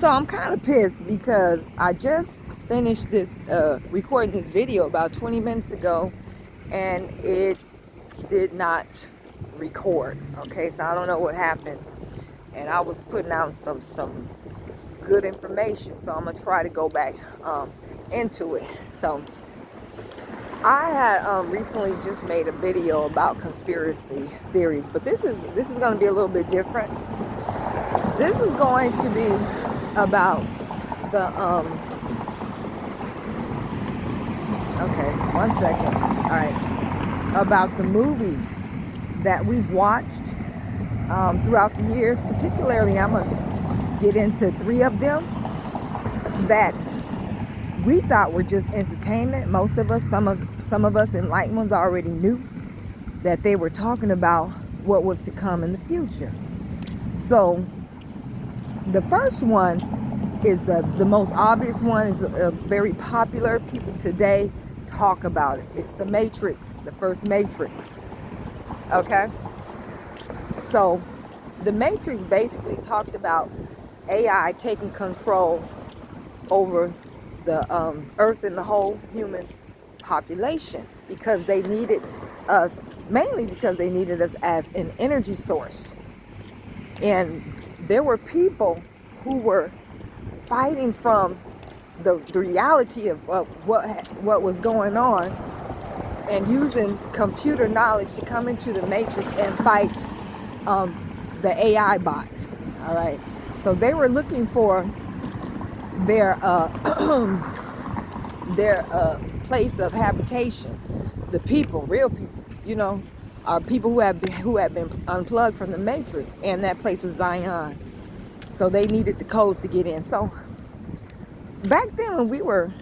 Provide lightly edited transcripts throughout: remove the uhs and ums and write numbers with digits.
So I'm kind of pissed because I just finished this recording this video about 20 minutes ago, and it did not record. Okay, so I don't know what happened, and I was putting out some good information, so I'm gonna try to go back into it. So I had recently just made a video about conspiracy theories, but this is going to be a little bit different. This is going to be about the okay, 1 second. All right, about the movies that we've watched throughout the years. Particularly, I'm gonna get into 3 of them that we thought were just entertainment. Most of us, some of us enlightened ones already knew that they were talking about what was to come in the future. So the first one is the most obvious one, is very popular. People today talk about it. It's the Matrix, the first Matrix. Okay? So the Matrix basically talked about AI taking control over the earth and the whole human population, because they needed us, mainly because they needed us as an energy source. And there were people who were fighting from the reality of what was going on, and using computer knowledge to come into the Matrix and fight the AI bots. All right, so they were looking for their their place of habitation. The people, real people, are people who have been unplugged from the Matrix, and that place was Zion. So they needed the codes to get in. So back then, when we were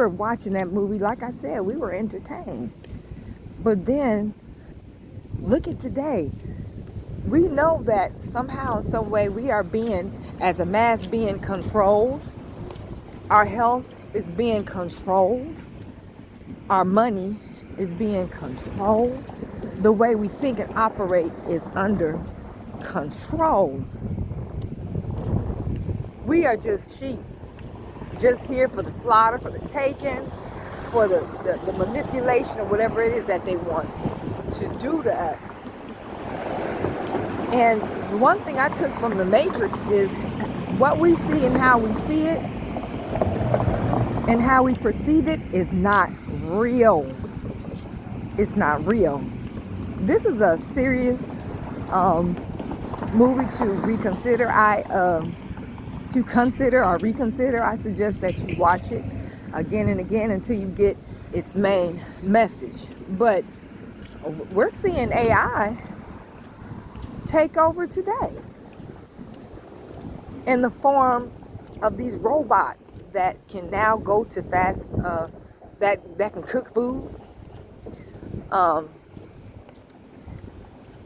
watching that movie, like I said, we were entertained. But then look at today. We know that somehow, in some way, we are being, as a mass, being controlled. Our health is being controlled. Our money is being controlled. The way we think and operate is under control. We are just sheep, just here for the slaughter, for the taking, for the manipulation, or whatever it is that they want to do to us. And one thing I took from the Matrix is what we see and how we see it and how we perceive it is not real. It's not real. This is a serious movie to reconsider. To consider or reconsider. I suggest that you watch it again and again until you get its main message. But we're seeing AI take over today in the form of these robots that can now go to fast, that can cook food.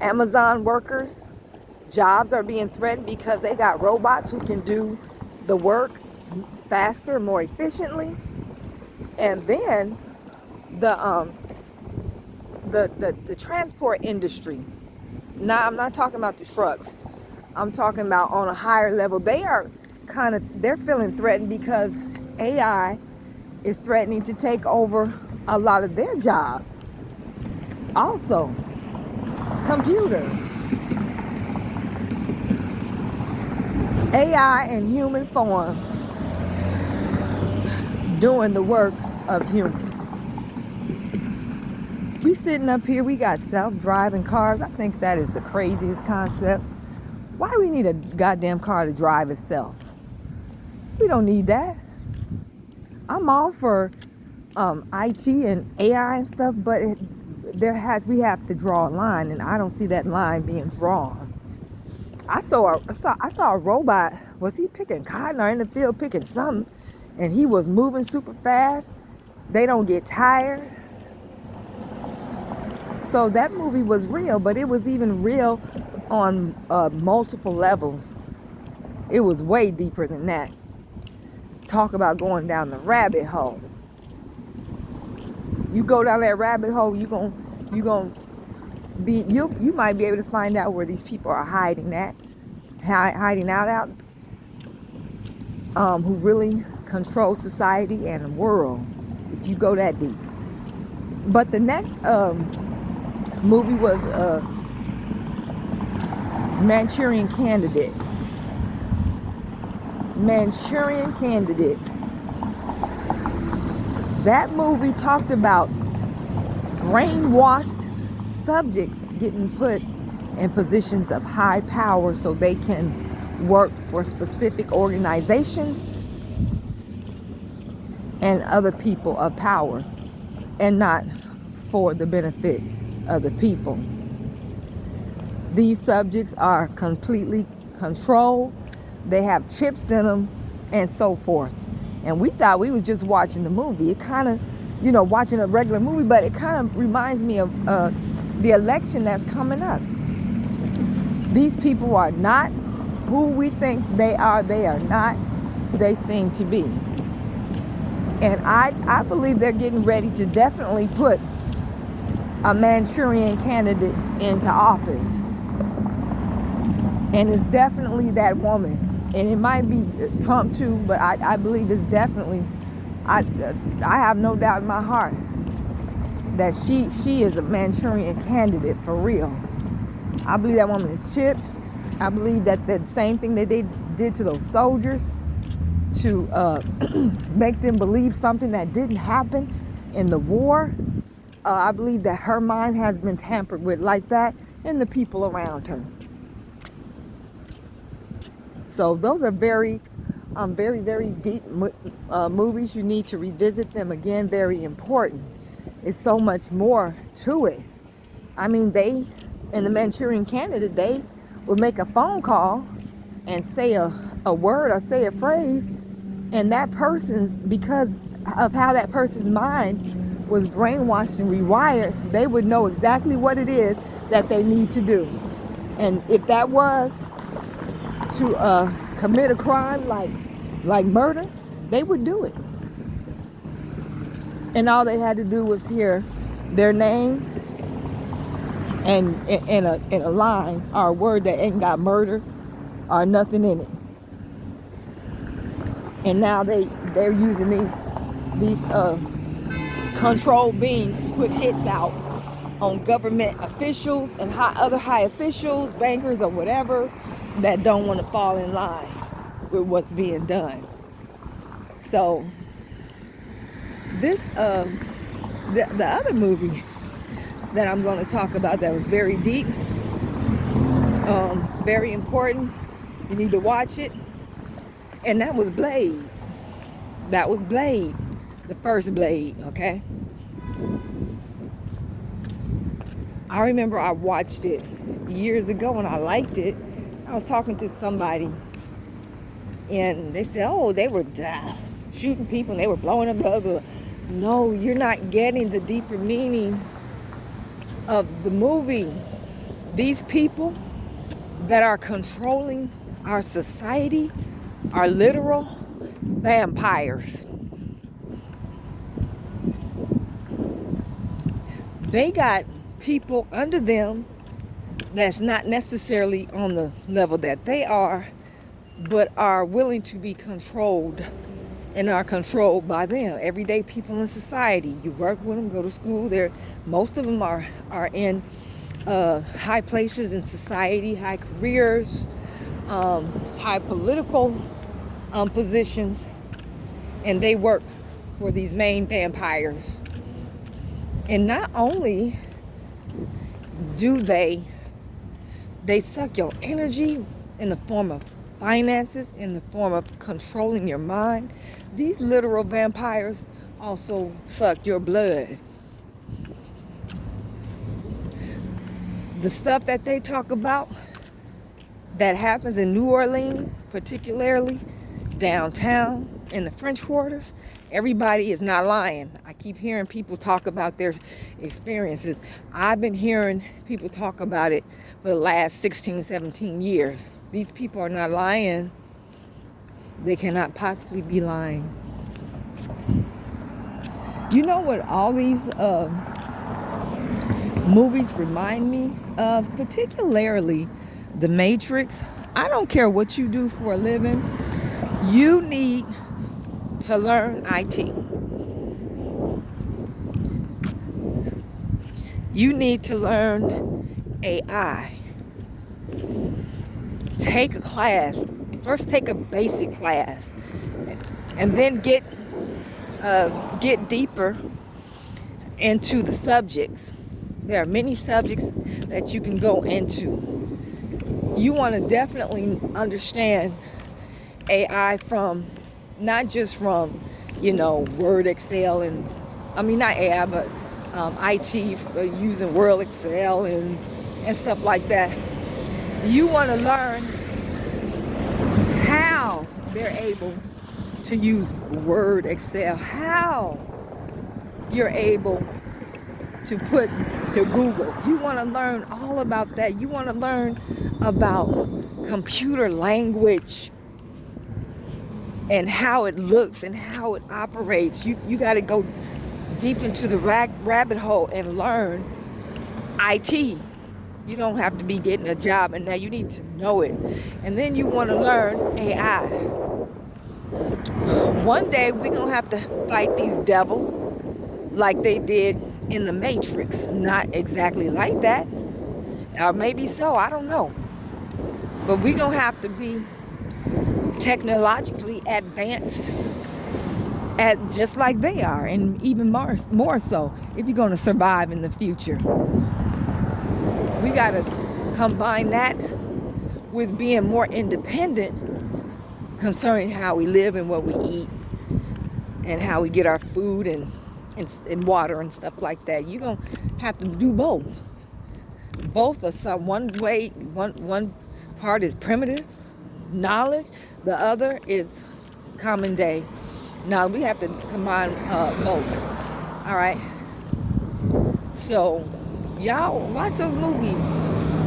Amazon workers, jobs are being threatened because they got robots who can do the work faster, more efficiently. And then the transport industry. Now, I'm not talking about the trucks. I'm talking about on a higher level. They're feeling threatened because AI is threatening to take over a lot of their jobs. Also, computer. AI in human form doing the work of humans. We sitting up here, we got self-driving cars. I think that is the craziest concept. Why we need a goddamn car to drive itself? We don't need that. I'm all for IT and AI and stuff, but we have to draw a line, and I don't see that line being drawn. I saw a robot. Was he picking cotton or in the field picking something? And he was moving super fast. They don't get tired. So that movie was real, but it was even real on multiple levels. It was way deeper than that. Talk about going down the rabbit hole. You go down that rabbit hole, you might be able to find out where these people are hiding out. who really control society and the world, if you go that deep. But the next movie was Manchurian Candidate. Manchurian Candidate. That movie talked about brainwashed subjects getting put in positions of high power so they can work for specific organizations and other people of power, and not for the benefit of the people. These subjects are completely controlled. They have chips in them and so forth. And we thought we was just watching the movie. It kind of, watching a regular movie, but it kind of reminds me of the election that's coming up. These people are not who we think they are. They are not who they seem to be. And I believe they're getting ready to definitely put a Manchurian candidate into office. And it's definitely that woman. And it might be Trump too, but I believe it's definitely, I have no doubt in my heart that she is a Manchurian candidate for real. I believe that woman is chipped. I believe that same thing that they did to those soldiers to make them believe something that didn't happen in the war. I believe that her mind has been tampered with like that, and the people around her. So those are very, very deep movies. You need to revisit them again. Very important. It's so much more to it. I mean, in the Manchurian Candidate, they would make a phone call and say a word or say a phrase, and that person's, because of how that person's mind was brainwashed and rewired, they would know exactly what it is that they need to do. And if that was to commit a crime like murder, they would do it. And all they had to do was hear their name and in a line or a word that ain't got murder or nothing in it. And now they're using these control beings to put hits out on government officials and other high officials, bankers or whatever, that don't want to fall in line with what's being done. So this the other movie that I'm going to talk about that was very deep, very important, you need to watch it, and that was Blade. That was Blade, the first Blade. Okay, I remember I watched it years ago and I liked it. I was talking to somebody and they said, oh, they were shooting people and they were blowing up blah, blah. No, you're not getting the deeper meaning of the movie. These people that are controlling our society are literal vampires. They got people under them that's not necessarily on the level that they are, but are willing to be controlled and are controlled by them. Everyday people in society. You work with them, go to school. Most of them are in high places in society, high careers, high political positions, and they work for these main vampires. And not only do they suck your energy in the form of finances, in the form of controlling your mind, these literal vampires also suck your blood. The stuff that they talk about that happens in New Orleans, particularly downtown in the French Quarters, everybody is not lying. I keep hearing people talk about their experiences. I've been hearing people talk about it for the last 16, 17 years. These people are not lying. They cannot possibly be lying. You know what all these movies remind me of? Particularly The Matrix. I don't care what you do for a living. You need to learn IT. You need to learn AI. Take a class. First, take a basic class, and then get deeper into the subjects. There are many subjects that you can go into. You want to definitely understand AI from not just from Word, Excel, and not AI, but IT, using Word, Excel, and stuff like that. You want to learn how they're able to use Word, Excel, how you're able to put to Google. You want to learn all about that. You want to learn about computer language and how it looks and how it operates. You got to go deep into the rabbit hole and learn IT. You don't have to be getting a job, and now you need to know it. And then you want to learn AI. One day we're going to have to fight these devils like they did in the Matrix. Not exactly like that. Or maybe so, I don't know. But we're going to have to be technologically advanced just like they are, and even more so if you're going to survive in the future. We got to combine that with being more independent concerning how we live and what we eat and how we get our food and water and stuff like that. You're going to have to do both. Both are one part is primitive knowledge, the other is common day. Now we have to combine both. All right. So y'all watch those movies.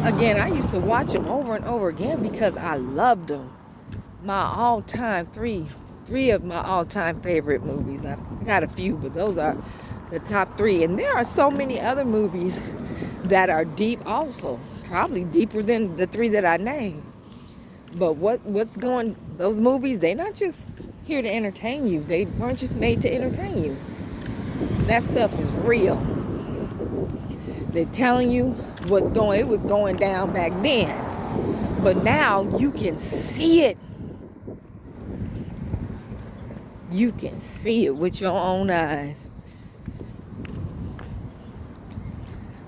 Again, I used to watch them over and over again because I loved them. My all-time three of my all-time favorite movies. I've got a few, but those are the top three. And there are so many other movies that are deep also, probably deeper than the three that I named. But those movies, they're not just here to entertain you. They weren't just made to entertain you. That stuff is real. They're telling you it was going down back then. But now you can see it. You can see it with your own eyes.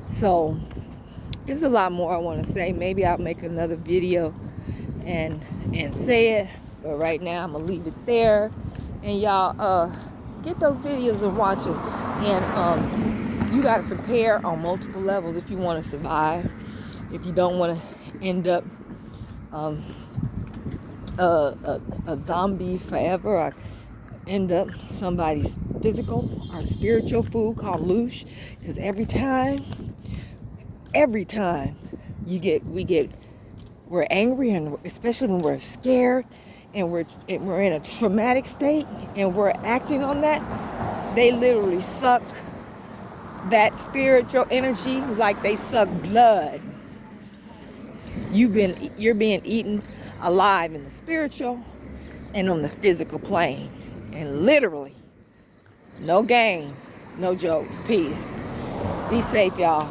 So there's a lot more I want to say. Maybe I'll make another video and say it. But right now I'm gonna leave it there. And y'all get those videos and watch them. And you gotta prepare on multiple levels if you want to survive. If you don't want to end up a zombie forever, or end up somebody's physical or spiritual food called loosh. Because every time we're angry, and especially when we're scared and we're in a traumatic state and we're acting on that, they literally suck that spiritual energy like they suck blood. You're being eaten alive in the spiritual and on the physical plane. And literally, no games, no jokes. Peace. Be safe, y'all.